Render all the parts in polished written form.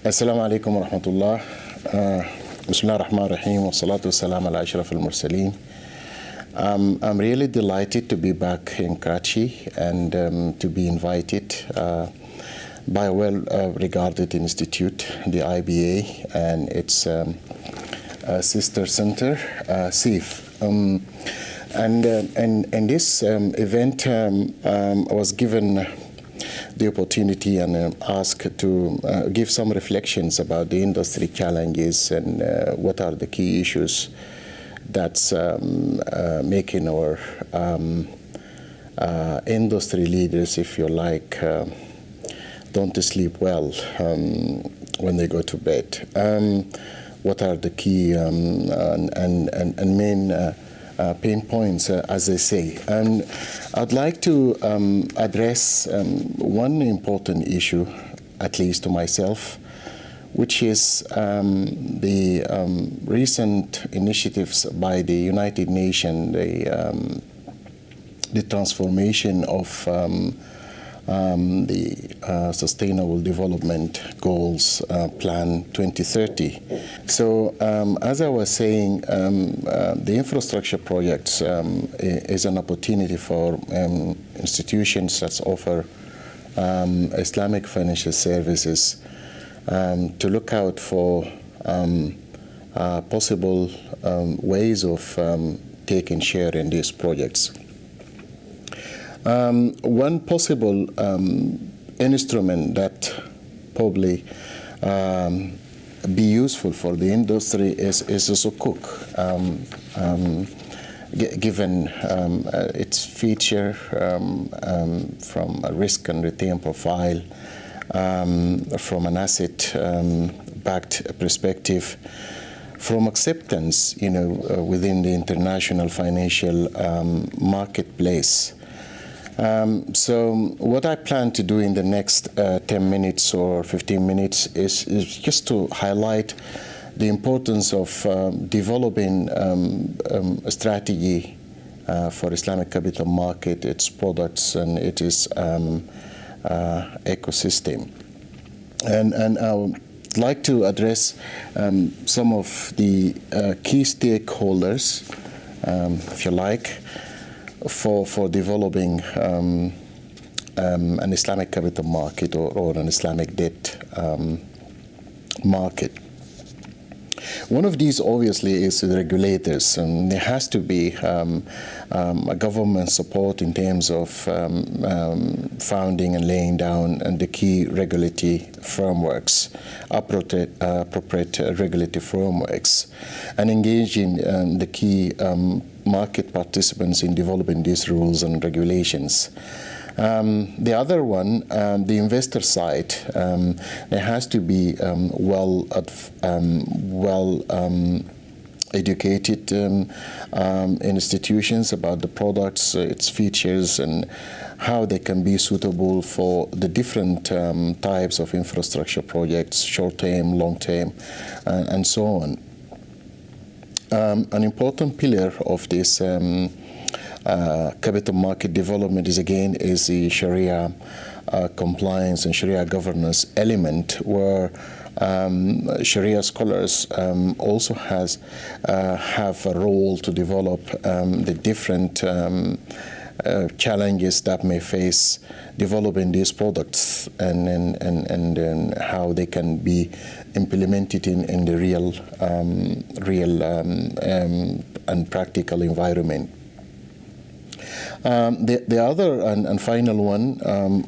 Assalamu alaikum wa rahmatullah. Bismillah ar-Rahman ar-Rahim wa salatu wassalam ala ashraf al-mursaleen. I'm really delighted to be back in Karachi and to be invited by a well-regarded institute, the IBA, and its sister center, CEIF. And this event was given the opportunity and asked to give some reflections about the industry challenges and what are the key issues that's making our industry leaders, if you like, don't sleep well when they go to bed. What are the key and main pain points, as they say. And I'd like to address one important issue, at least to myself, which is the recent initiatives by the United Nations, the transformation of the Sustainable Development Goals Plan 2030. So as I was saying, the infrastructure projects is an opportunity for institutions that offer Islamic financial services to look out for possible ways of taking share in these projects. One possible instrument that probably be useful for the industry is a Sukuk, given its feature from a risk and return profile, from an asset-backed perspective, from acceptance, within the international financial marketplace. So what I plan to do in the next 10 minutes or 15 minutes is just to highlight the importance of developing a strategy for Islamic capital market, its products, and its ecosystem. And I would like to address some of the key stakeholders, if you like, for developing an Islamic capital market or an Islamic debt market. One of these, obviously, is the regulators, and there has to be a government support in terms of founding and laying down and the key regulatory frameworks, appropriate regulatory frameworks, and engaging the key market participants in developing these rules and regulations. The other one, the investor side, there has to be educated institutions about the products, its features, and how they can be suitable for the different types of infrastructure projects, short-term, long-term, and so on. An important pillar of this capital market development is the Sharia compliance and Sharia governance element, where Sharia scholars also have a role to develop the different challenges that may face developing these products and how they can be implemented in the real and practical environment. The other and final one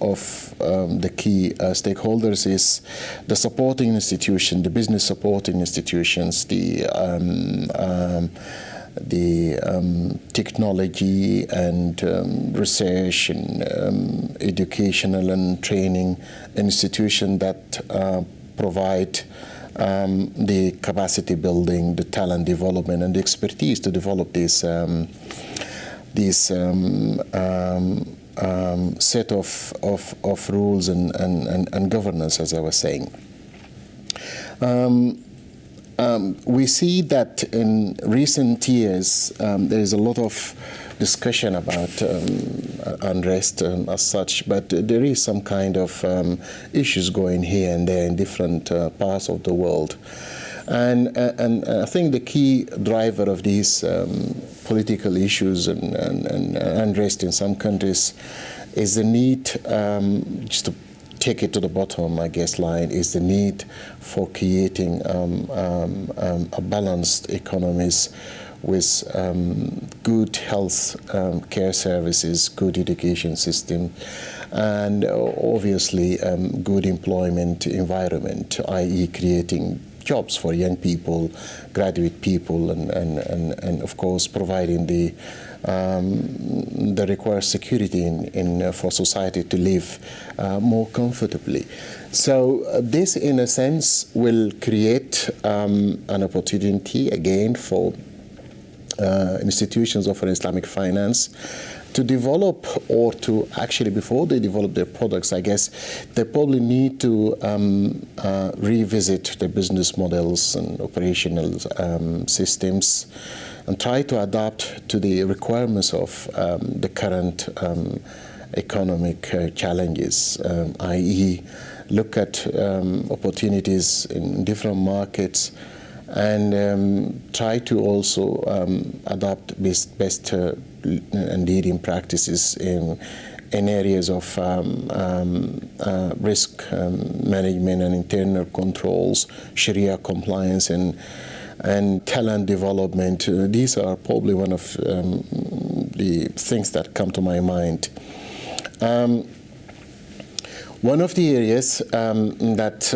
of the key stakeholders is the supporting institution, the business supporting institutions, the technology and research and educational and training institution that provide the capacity building, the talent development, and the expertise to develop these set of rules and governance, as I was saying. We see that in recent years there is a lot of discussion about unrest as such, but there is some kind of issues going here and there in different parts of the world. And I think the key driver of these political issues and unrest in some countries is the need, just to take it to the bottom, I guess, line, is the need for creating a balanced economies with good health care services, good education system, and obviously good employment environment, i.e. creating jobs for young people, graduate people, and of course providing the required security for society to live more comfortably. So this, in a sense, will create an opportunity again for institutions of Islamic finance to develop, or to actually, before they develop their products, I guess they probably need to revisit their business models and operational systems and try to adapt to the requirements of the current economic challenges, i.e. look at opportunities in different markets and try to also adopt best and leading practices in areas of risk management and internal controls, Sharia compliance, and talent development. These are probably one of the things that come to my mind. One of the areas that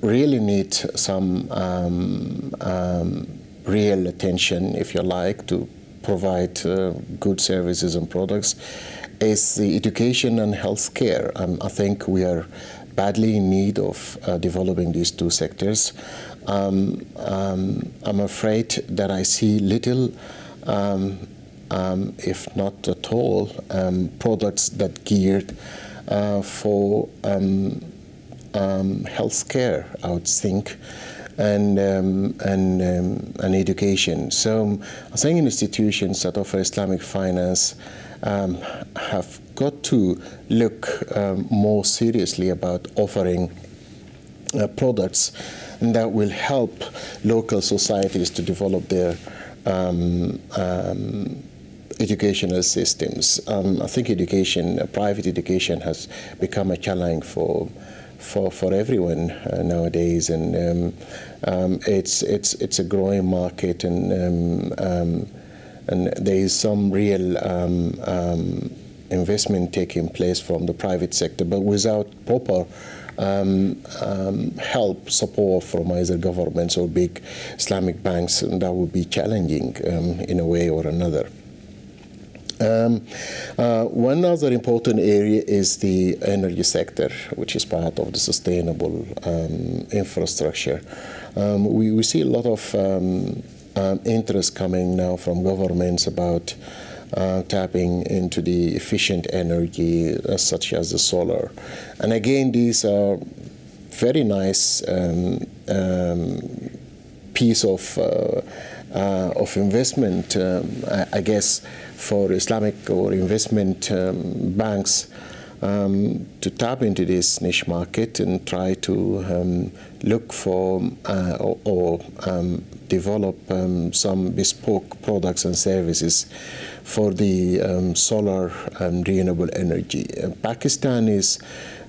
really need some real attention, if you like, to provide good services and products is the education and healthcare. I think we are badly in need of developing these two sectors. I'm afraid that I see little, if not at all, products that geared for healthcare, I would think, and education. So I think institutions that offer Islamic finance have got to look more seriously about offering products that will help local societies to develop their educational systems. I think education, private education, has become a challenge for everyone nowadays, and it's a growing market, and there is some real investment taking place from the private sector, but without proper help, support from either governments or big Islamic banks, that would be challenging in a way or another. One other important area is the energy sector, which is part of the sustainable infrastructure. We see a lot of interest coming now from governments about tapping into the efficient energy, such as the solar. And again, these are very nice piece of investment, I guess, for Islamic or investment banks to tap into this niche market and try to look for or develop some bespoke products and services for the solar and renewable energy. Pakistan is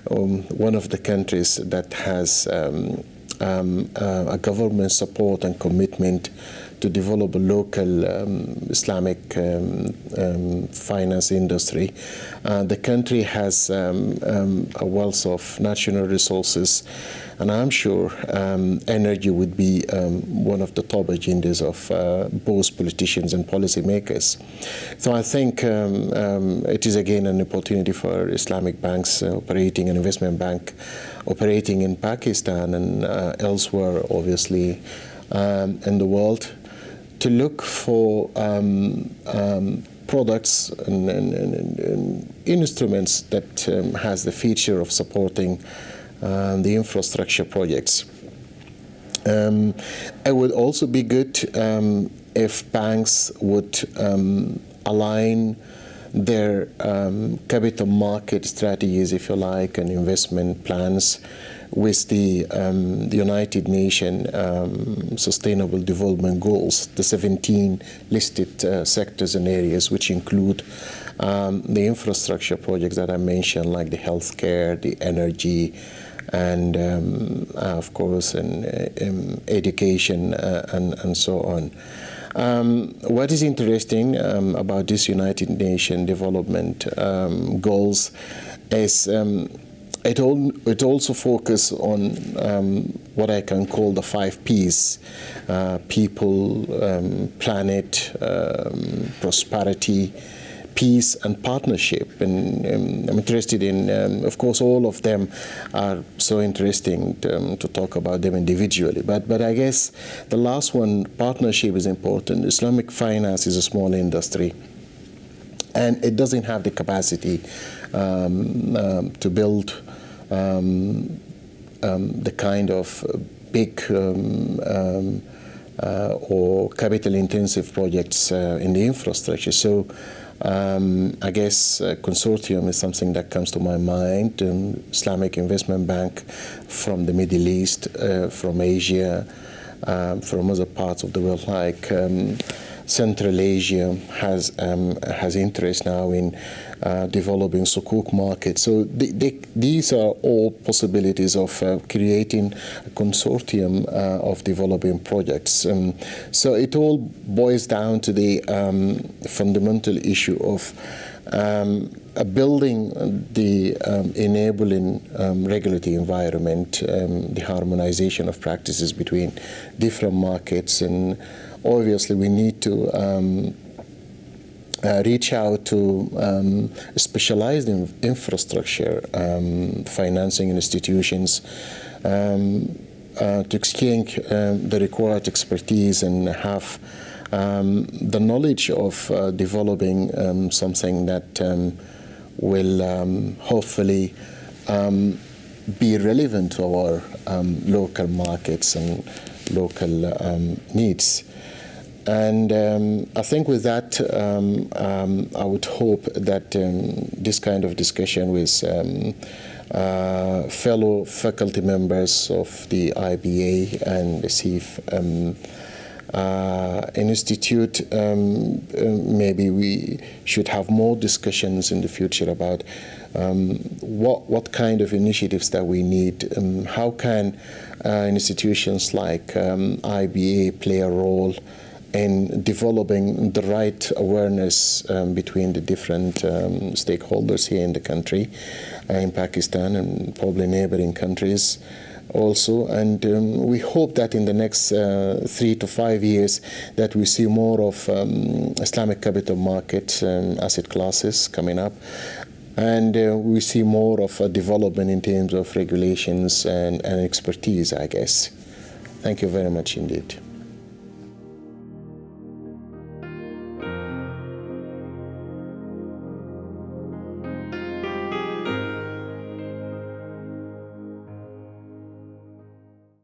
one of the countries that has a government support and commitment to develop a local Islamic finance industry. The country has a wealth of natural resources, and I'm sure energy would be one of the top agendas of both politicians and policymakers. So I think it is again an opportunity for Islamic banks operating, an investment bank operating in Pakistan and elsewhere, obviously, in the world, to look for products and instruments that has the feature of supporting the infrastructure projects. It would also be good if banks would align their capital market strategies, if you like, and investment plans with the United Nations Sustainable Development Goals, the 17 listed sectors and areas, which include the infrastructure projects that I mentioned, like the healthcare, the energy, and of course, education, and so on. What is interesting about this United Nations Development Goals is it also focuses on what I can call the 5 Ps: people, planet, prosperity, peace, and partnership. And I'm interested in, of course, all of them are so interesting to talk about them individually. But I guess the last one, partnership, is important. Islamic finance is a small industry, and it doesn't have the capacity to build the kind of big or capital-intensive projects in the infrastructure. So I guess consortium is something that comes to my mind. Islamic Investment Bank from the Middle East, from Asia, from other parts of the world, like Central Asia has interest now in developing Sukuk markets. So these are all possibilities of creating a consortium of developing projects. So it all boils down to the fundamental issue of building the enabling regulatory environment, the harmonization of practices between different markets, and obviously we need to reach out to specialized infrastructure financing institutions to exchange the required expertise and have the knowledge of developing something that will hopefully be relevant to our local markets and local needs. And I think with that, I would hope that this kind of discussion with fellow faculty members of the IBA and the CEIF Institute, maybe we should have more discussions in the future about what kind of initiatives that we need. How can institutions like IBA play a role in developing the right awareness between the different stakeholders here in the country, in Pakistan and probably neighboring countries also. And we hope that in the next 3 to 5 years that we see more of Islamic capital market asset classes coming up, and we see more of a development in terms of regulations and expertise, I guess. Thank you very much indeed.